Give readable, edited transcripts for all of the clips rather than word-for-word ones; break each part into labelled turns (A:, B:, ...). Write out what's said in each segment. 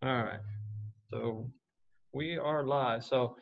A: All right. So we are live. So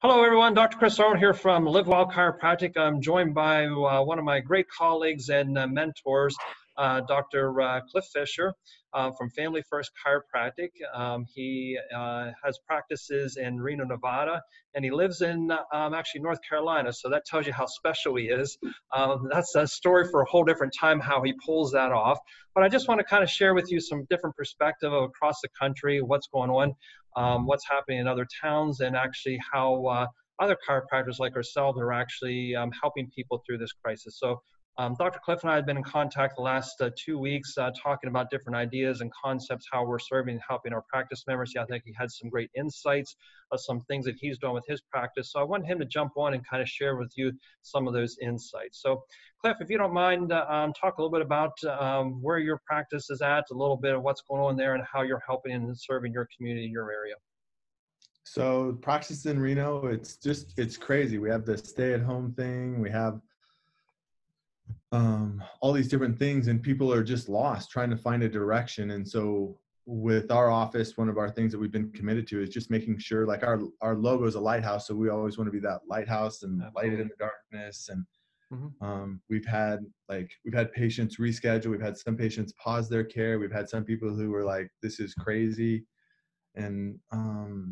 A: hello, everyone. Dr. Chris Arnold here from Live Well Chiropractic. I'm joined by one of my great colleagues and mentors, Dr. Clif Fisher from Family First Chiropractic. He has practices in Reno, Nevada, and he lives in actually North Carolina. So that tells you how special he is. That's a story for a whole different time, how he pulls that off. But I just want to kind of share with you some different perspective of across the country, what's going on, what's happening in other towns, and actually how other chiropractors like ourselves are actually helping people through this crisis. So Dr. Cliff and I have been in contact the last 2 weeks talking about different ideas and concepts, how we're serving and helping our practice members. I think he had some great insights of some things that he's doing with his practice. So I want him to jump on and kind of share with you some of those insights. So Cliff, if you don't mind, talk a little bit about where your practice is at, a little bit of what's going on there and how you're helping and serving your community in your area.
B: So practice in Reno, it's crazy. We have the stay-at-home thing. We have all these different things, and people are just lost trying to find a direction. And so with our office, one of our things that we've been committed to is just making sure, like our logo is a lighthouse. So we always want to be that lighthouse and lighted in the darkness. And we've had patients reschedule. We've had some patients pause their care. We've had some people who were like, this is crazy. And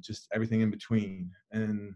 B: just everything in between. And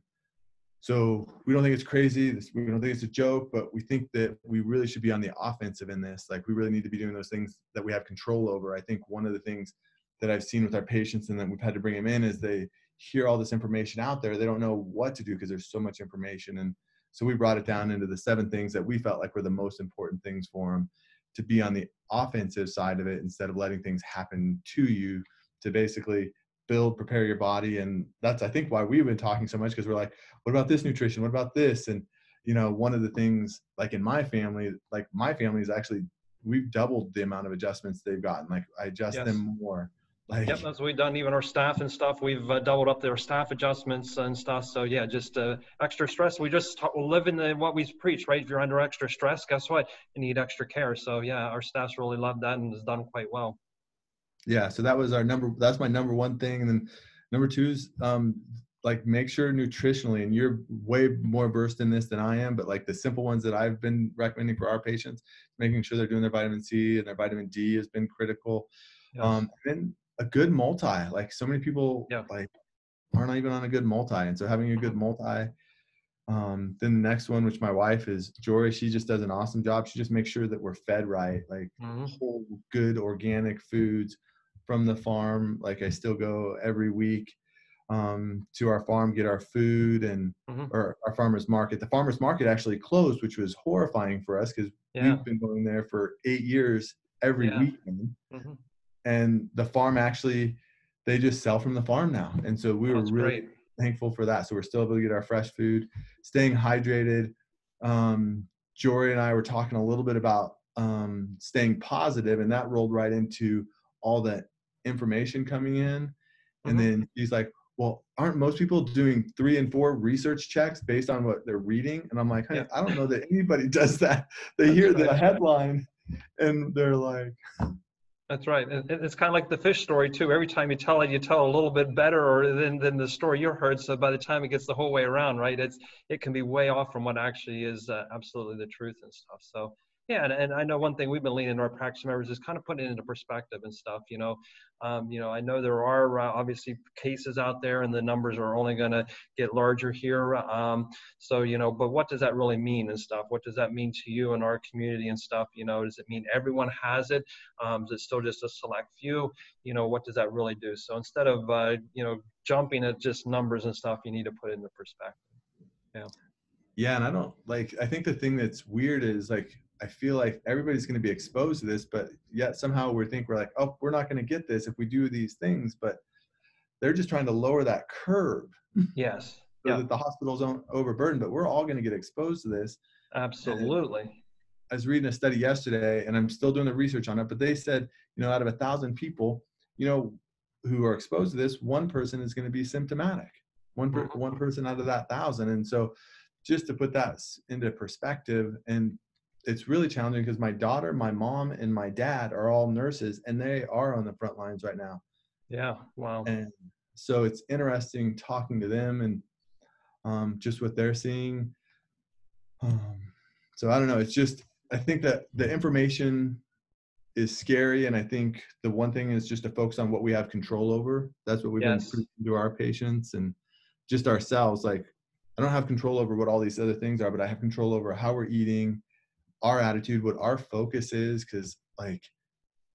B: so we don't think it's crazy. We don't think it's a joke, but we think that we really should be on the offensive in this. Like, we really need to be doing those things that we have control over. I think one of the things that I've seen with our patients and that we've had to bring them in is they hear all this information out there. They don't know what to do because there's so much information. And so we brought it down into the 7 things that we felt like were the most important things for them, to be on the offensive side of it instead of letting things happen to you, to basically prepare your body. And that's, I think, why we've been talking so much, because we're like, what about this nutrition? What about this? And, one of the things, like in my family is actually, we've doubled the amount of adjustments they've gotten. Like, I adjust them more. Like,
A: yep, that's what we've done. Even our staff and stuff, we've doubled up their staff adjustments and stuff. So yeah, just extra stress. We just live in what we preach, right? If you're under extra stress, guess what? You need extra care. So yeah, our staff's really loved that and has done quite well.
B: Yeah, so that's my number one thing. And then number 2 is like, make sure nutritionally, and you're way more versed in this than I am, but like the simple ones that I've been recommending for our patients, making sure they're doing their vitamin C and their vitamin D has been critical.
A: Yes.
B: And a good multi, like, so many people like aren't even on a good multi. And so having a good multi. Then the next one, which my wife is Jory, she just does an awesome job. She just makes sure that we're fed right, like whole, good, organic foods from the farm. Like, I still go every week to our farm, get our food, and or our farmer's market. The farmer's market actually closed, which was horrifying for us, because we've been going there for 8 years every weekend. And the farm actually, they just sell from the farm now. And so we were really thankful for that. So we're still able to get our fresh food, staying hydrated. Jory and I were talking a little bit about staying positive, and that rolled right into all that information coming in. And then he's like, well, aren't most people doing 3 and 4 research checks based on what they're reading? And I'm like, hey, I don't know that anybody does that. They hear the headline and they're like,
A: that's right. It's kind of like the fish story too. Every time you tell it, you tell a little bit better than the story you heard. So by the time it gets the whole way around, right, it can be way off from what actually is absolutely the truth and stuff. So yeah, and I know one thing we've been leaning to our practice members is kind of putting it into perspective and stuff. I know there are obviously cases out there, and the numbers are only going to get larger here. But what does that really mean and stuff? What does that mean to you and our community and stuff? Does it mean everyone has it? Is it still just a select few? What does that really do? So instead of jumping at just numbers and stuff, you need to put it into perspective.
B: Yeah, and I think the thing that's weird is, like, I feel like everybody's going to be exposed to this, but yet somehow we're like, oh, we're not going to get this if we do these things. But they're just trying to lower that curve.
A: Yes.
B: So that the hospitals don't overburden, but we're all going to get exposed to this.
A: Absolutely.
B: And I was reading a study yesterday, and I'm still doing the research on it, but they said, out of 1,000 people, who are exposed to this, 1 person is going to be symptomatic. One person out of that 1,000. And so just to put that into perspective, and it's really challenging because my daughter, my mom, and my dad are all nurses, and they are on the front lines right now.
A: Yeah. Wow.
B: And so it's interesting talking to them and just what they're seeing. Um, so I don't know. It's just, I think that the information is scary. And I think the one thing is just to focus on what we have control over. That's what we've been
A: Yes.
B: preaching to our patients and just ourselves. Like, I don't have control over what all these other things are, but I have control over how we're eating, our attitude, what our focus is. Cause like,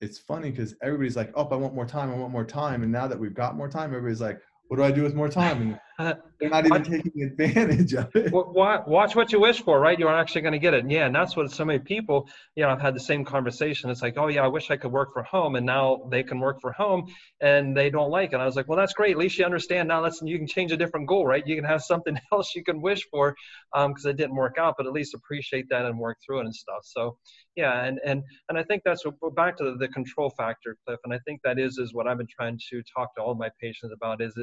B: it's funny because everybody's like, oh, I want more time. I want more time. And now that we've got more time, everybody's like, what do I do with more time? And they're not even
A: Watch,
B: taking advantage of it.
A: watch what you wish for, right? You are actually going to get it. And yeah, and that's what so many people, I've had the same conversation. It's like, oh yeah, I wish I could work from home, and now they can work from home, and they don't like it. I was like, well, that's great. At least you understand now. You can change a different goal, right? You can have something else you can wish for, because it didn't work out, but at least appreciate that and work through it and stuff. So yeah, and I think that's what, back to the control factor, Cliff. And I think that is what I've been trying to talk to all of my patients about is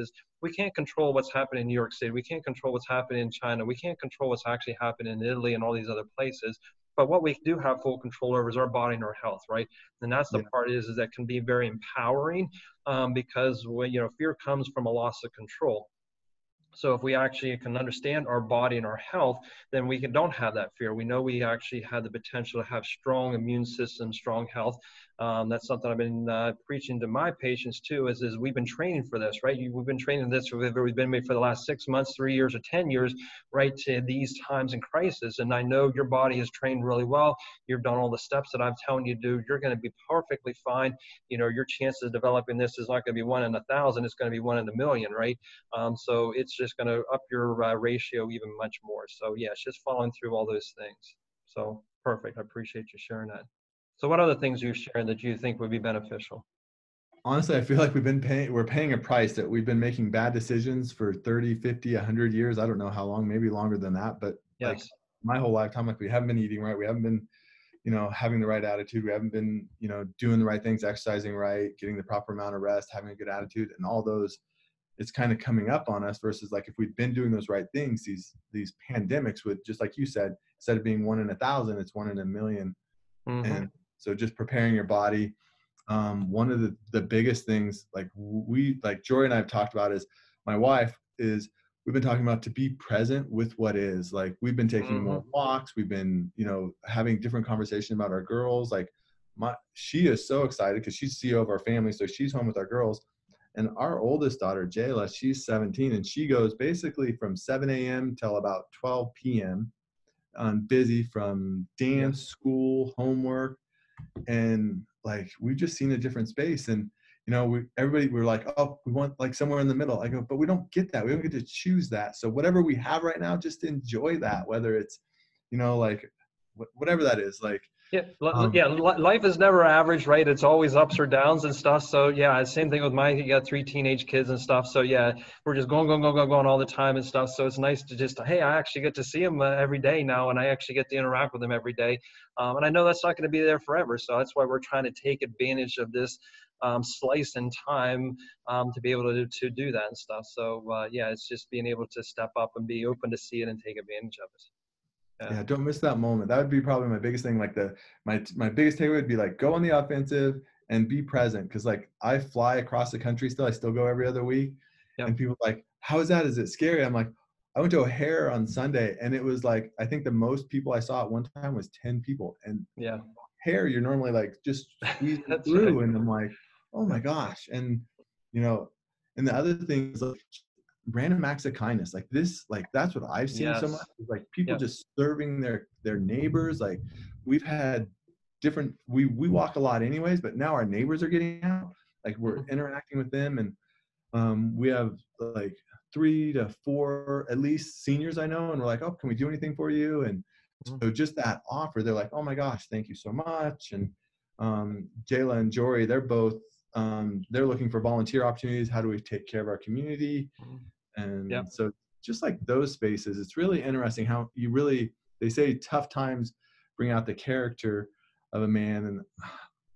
A: we can't control what's happening in New York City. We can't control what's happening in China. We can't control what's actually happening in Italy and all these other places. But what we do have full control over is our body and our health, right? And that's the
B: Yeah.
A: part is that can be very empowering, because when fear comes from a loss of control. So if we actually can understand our body and our health, then don't have that fear. We know we actually have the potential to have strong immune system, strong health. That's something I've been preaching to my patients too, is we've been training for this, right? We've been training this, we've been made for the last 6 months, 3 years, or 10 years, right, to these times in crisis. And I know your body is trained really well. You've done all the steps that I'm telling you to do. You're going to be perfectly fine. Your chances of developing this is not going to be 1 in 1,000. It's going to be 1 in a million, right? So it's just going to up your ratio even much more. So yeah, it's just following through all those things. So perfect. I appreciate you sharing that. So what other things are you sharing that you think would be beneficial?
B: Honestly, I feel like we're paying a price that we've been making bad decisions for 30, 50, 100 years. I don't know how long, maybe longer than that, but like
A: Yes.
B: my whole lifetime, like we haven't been eating right. We haven't been, having the right attitude. We haven't been, doing the right things, exercising right, getting the proper amount of rest, having a good attitude, and all those, it's kind of coming up on us versus like if we'd been doing those right things, these pandemics would, just like you said, instead of being 1 in 1,000, it's 1 in a million.
A: Mm-hmm.
B: And so just preparing your body. One of the biggest things like Jory and I have talked about is my wife is we've been talking about to be present with what is. Like we've been taking
A: Mm-hmm.
B: more walks. We've been, having different conversations about our girls. Like she is so excited because she's CEO of our family. So she's home with our girls. And our oldest daughter, Jayla, she's 17 and she goes basically from 7 a.m. till about 12 p.m. on busy from dance,
A: Yes.
B: school, homework. And like we've just seen a different space. And we're like, oh, we want like somewhere in the middle. I go, but we don't get that. We don't get to choose that. So whatever we have right now, just enjoy that, whether it's like whatever that is. Like
A: Yeah,
B: um
A: yeah. Life is never average, right? It's always ups or downs and stuff. So yeah, same thing with you got 3 teenage kids and stuff. So yeah, we're just going all the time and stuff. So it's nice to just, hey, I actually get to see them every day now, and I actually get to interact with them every day. And I know that's not going to be there forever. So that's why we're trying to take advantage of this slice in time, to be able to do that and stuff. So yeah, it's just being able to step up and be open to see it and take advantage of it. Yeah.
B: yeah, don't miss that moment. That would be probably my biggest thing. Like my biggest takeaway would be like go on the offensive and be present. Cause like I fly across the country still. I still go every other week.
A: Yep.
B: And people are like, how is that? Is it scary? I'm like, I went to O'Hare on Sunday and it was like, I think the most people I saw at one time was 10 people. And
A: Yeah.
B: O'Hare, you're normally like just squeezing
A: That's right.
B: through. And I'm like, oh my gosh. And, you know, and the other thing is like random acts of kindness like this, like that's what I've seen so much
A: Yes.
B: is like people
A: Yep.
B: just serving their neighbors. Like we've had different, we walk a lot anyways, but now our neighbors are getting out, like we're
A: Mhm.
B: interacting with them. And we have like 3 to 4 at least seniors I know, and we're like, oh, can we do anything for you? And
A: Mhm.
B: so just that offer, they're like, oh my gosh, thank you so much. And Jayla and Jory, they're both they're looking for volunteer opportunities. How do we take care of our community?
A: Mhm.
B: And
A: Yep.
B: so just like those spaces, it's really interesting how they say tough times bring out the character of a man. And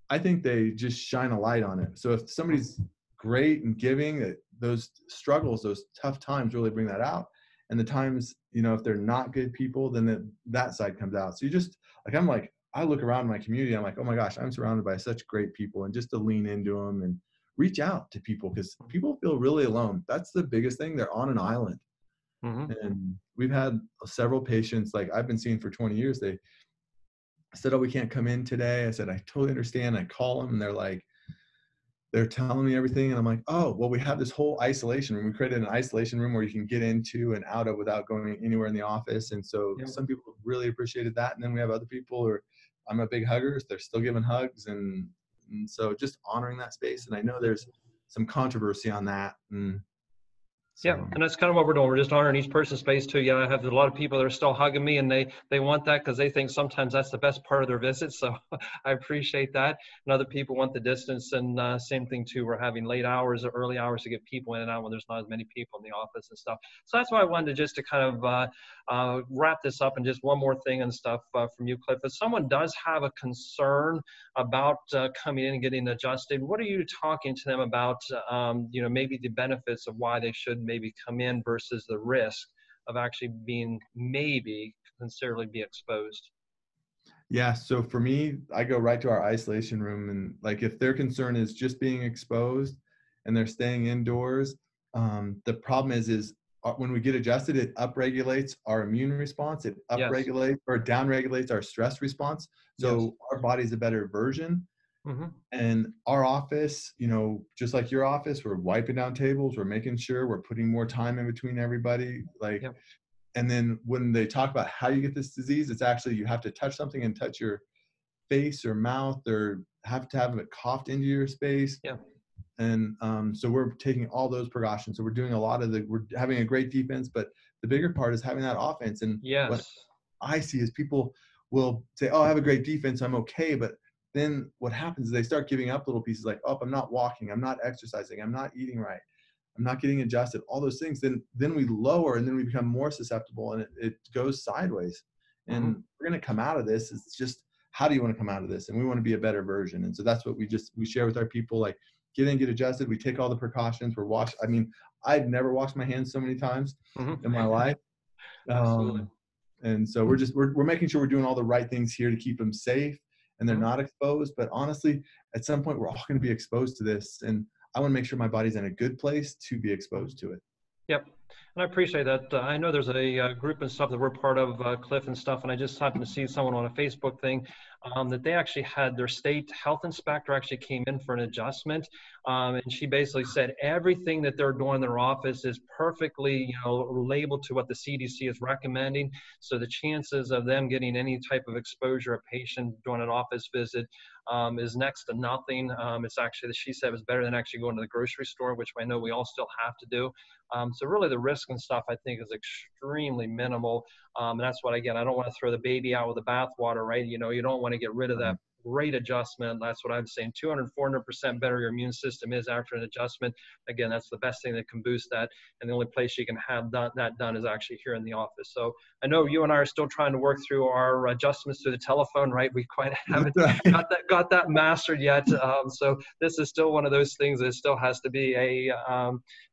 B: I think they just shine a light on it. So if
A: Mhm.
B: somebody's great and giving, those struggles, those tough times really bring that out. And the times, if they're not good people, then that side comes out. So you just I look around my community, I'm like, oh my gosh, I'm surrounded by such great people, and just to lean into them and reach out to people, because people feel really alone. That's the biggest thing. They're on an island.
A: Mm-hmm.
B: And we've had several patients, like I've been seeing for 20 years, they said, oh, we can't come in today. I said, I totally understand. I call them and they're telling me everything. And I'm like, oh, well, we have this whole isolation room. We created an isolation room where you can get into and out of without going anywhere in the office. And so
A: Yep.
B: some people really appreciated that. And then we have other people who are, I'm a big hugger, so they're still giving hugs. And so just honoring that space. And I know there's some controversy on that. And
A: Yeah,
B: so,
A: and that's kind of what we're doing. We're just honoring each person's space too. Yeah, I have a lot of people that are still hugging me, and they want that because they think sometimes that's the best part of their visit. So I appreciate that. And other people want the distance, and same thing too. We're having late hours or early hours to get people in and out when there's not as many people in the office and stuff. So that's why I wanted to just to kind of wrap this up. And just one more thing and stuff from you, Cliff. If someone does have a concern about coming in and getting adjusted, what are you talking to them about? Maybe the benefits of why they should maybe come in versus the risk of actually being maybe considerably be exposed.
B: yeah. So for me, I go right to our isolation room, and like if their concern is just being exposed and they're staying indoors, the problem is when we get adjusted, it upregulates our immune response. It
A: Yes.
B: upregulates or downregulates our stress response.
A: Yes.
B: So our body's a better version.
A: Mm-hmm.
B: And our office, just like your office, we're wiping down tables. We're making sure we're putting more time in between everybody. Like,
A: Yep.
B: and then when they talk about how you get this disease, it's actually you have to touch something and touch your face or mouth, or have to have it coughed into your space.
A: Yeah.
B: And so we're taking all those precautions. So we're doing we're having a great defense, but the bigger part is having that offense. And what
A: Yes.
B: I see is people will say, oh, I have a great defense, I'm okay. But then what happens is they start giving up little pieces like, oh, I'm not walking, I'm not exercising, I'm not eating right, I'm not getting adjusted, all those things. Then we lower, and then we become more susceptible, and it goes sideways.
A: Mm-hmm.
B: And we're going to come out of this. It's just, how do you want to come out of this? And we want to be a better version. And so that's what we share with our people, like, get in, get adjusted. We take all the precautions. I mean, I've never washed my hands so many times
A: Mm-hmm.
B: in my life.
A: Absolutely.
B: And so we're making sure we're doing all the right things here to keep them safe and they're
A: Mm-hmm.
B: not exposed. But honestly, at some point, we're all going to be exposed to this. And I want to make sure my body's in a good place to be exposed to it.
A: Yep. And I appreciate that. I know there's a group and stuff that we're part of, Clif and stuff, and I just happened to see someone on a Facebook thing that they actually had their state health inspector actually came in for an adjustment, and she basically said everything that they're doing in their office is perfectly, labeled to what the CDC is recommending. So the chances of them getting any type of exposure, a patient doing an office visit, is next to nothing. It's actually, she said, it was better than actually going to the grocery store, which I know we all still have to do. So really the risk and stuff I think is extremely minimal. And that's what, again, I don't want to throw the baby out with the bathwater, right? You don't want to get rid of that great adjustment. That's what I'm saying. 200, 400% better your immune system is after an adjustment. Again, that's the best thing that can boost that. And the only place you can have that done is actually here in the office. So I know you and I are still trying to work through our adjustments through the telephone, right? We quite haven't got that mastered yet. So this is still one of those things that still has to be a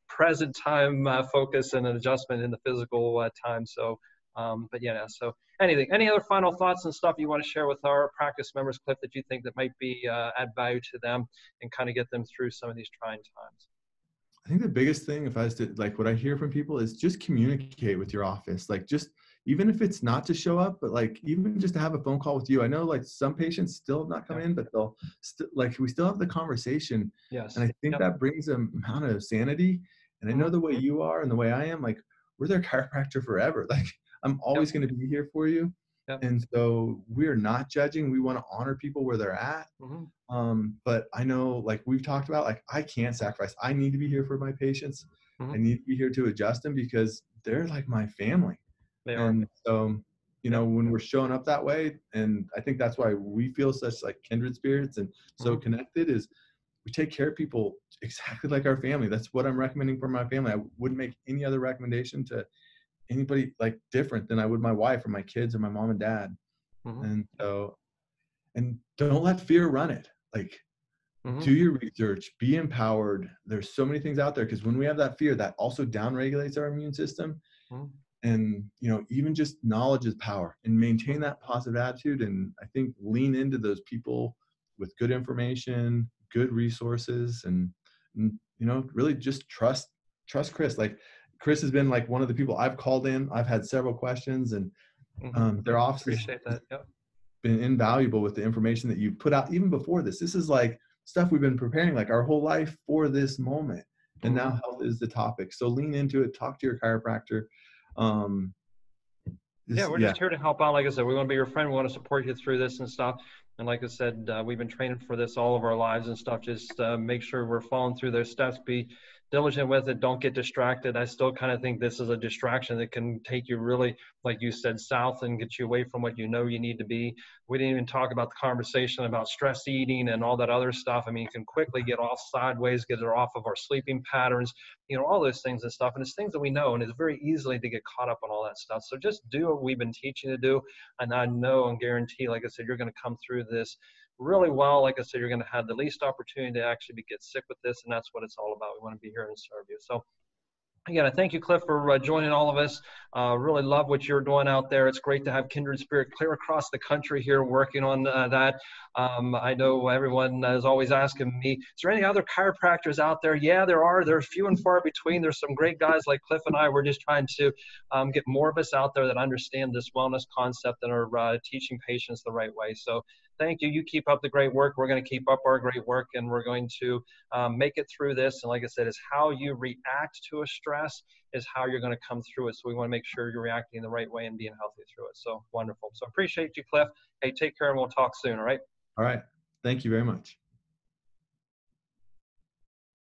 A: present time focus and an adjustment in the physical time. So, but yeah, so any other final thoughts and stuff you want to share with our practice members, Cliff, that you think that might be add value to them and kind of get them through some of these trying times?
B: I think the biggest thing, if I was to, like, what I hear from people is just communicate with your office. Like, just, even if it's not to show up, but like, even just to have a phone call with you. I know like some patients still have not come in, but they'll we still have the conversation.
A: Yes.
B: And I think that brings an amount of sanity. And I know the way you are and the way I am, like, we're their chiropractor forever. Like, I'm always going to be here for you. And so we're not judging. We want to honor people where they're at. But I know, like we've talked about, like, I can't sacrifice. I need to be here for my patients. I need to be here to adjust them because they're like my family.
A: They are.
B: And so, when we're showing up that way, and I think that's why we feel such like kindred spirits and so connected, is we take care of people exactly like our family. That's what I'm recommending for my family. I wouldn't make any other recommendation to anybody like different than I would my wife or my kids or my mom and dad. And so, and don't let fear run it. Like, do your research, be empowered. There's so many things out there, because when we have that fear, that also downregulates our immune system. And, even just knowledge is power, and maintain that positive attitude. And I think lean into those people with good information, good resources, and you know, really just trust Chris. Like Chris has been like one of the people I've called in. I've had several questions, and their office has
A: Appreciate that. Yep.
B: been invaluable with the information that you put out even before this. This is like stuff we've been preparing like our whole life for this moment. And now health is the topic. So lean into it, talk to your chiropractor.
A: Yeah, we're just here to help out. Like I said, we want to be your friend. We want to support you through this and stuff. And like I said, we've been training for this all of our lives and stuff. Just make sure we're following through those steps. Be diligent with it. Don't get distracted. I still kind of think this is a distraction that can take you really, like you said, south and get you away from what you know you need to be. We didn't even talk about the conversation about stress eating and all that other stuff. I mean, you can quickly get off sideways, get it off of our sleeping patterns, you know, all those things and stuff. And it's things that we know, and it's very easily to get caught up on all that stuff. So just do what we've been teaching you to do. And I know and guarantee, like I said, you're going to come through this really well. Like I said, you're going to have the least opportunity to actually get sick with this. And that's what it's all about. We want to be here and serve you. So again, I thank you, Clif, for joining all of us. Really love what you're doing out there. It's great to have Kindred Spirit clear across the country here working on that. I know everyone is always asking me, is there any other chiropractors out there? Yeah, there are. They're few and far between. There's some great guys like Clif and I. We're just trying to get more of us out there that understand this wellness concept and are teaching patients the right way. So thank you. You keep up the great work. We're going to keep up our great work, and we're going to make it through this. And like I said, it's how you react to a stress is how you're going to come through it. So we want to make sure you're reacting the right way and being healthy through it. So wonderful. So appreciate you, Clif. Hey, take care, and we'll talk soon. All right.
B: All right. Thank you very much.